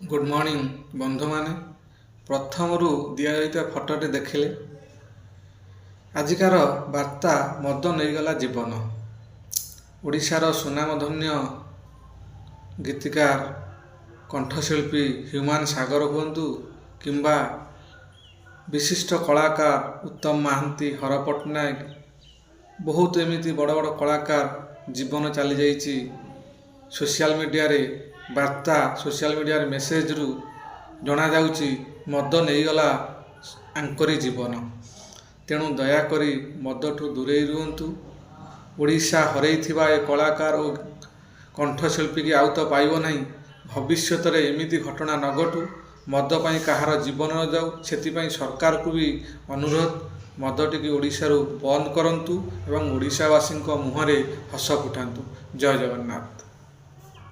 Good morning बंधु माने प्रथम दिया जाइता फटोटे देखिले आजिकार वार्ता मद नहींगला जीवन। ओडिशार सुनामधन्य गीतिकार कंठशिल्पी ह्यूमान सागर हुंतु किंबा विशिष्ट कलाकार उत्तम महांती हर पट्टनायक बहुत एमती बड़ बड़ कलाकार जीवन चली जाइए। सोशल मीडिया रे वार्ता सोशल मीडिया मेसेज रु जना जाउची मद नहींगला आंकरी जीवन। तेणु दयाकोरी मद ठू दूरे रुहतु। ओडिशा हरैथिबा ए कलाकार और कंठशिल्पी की आउ तो पाइब नहीं। भविष्य रे एमिति घटना न घटू, मद पाई कहार जीवन न जाऊ। सेतिपाई सरकार को भी अनुरोध मदटी ओडिशारू बंद करंतु एवं ओडिशावासी मुहरे हस फुटांतु। जय जगन्नाथ।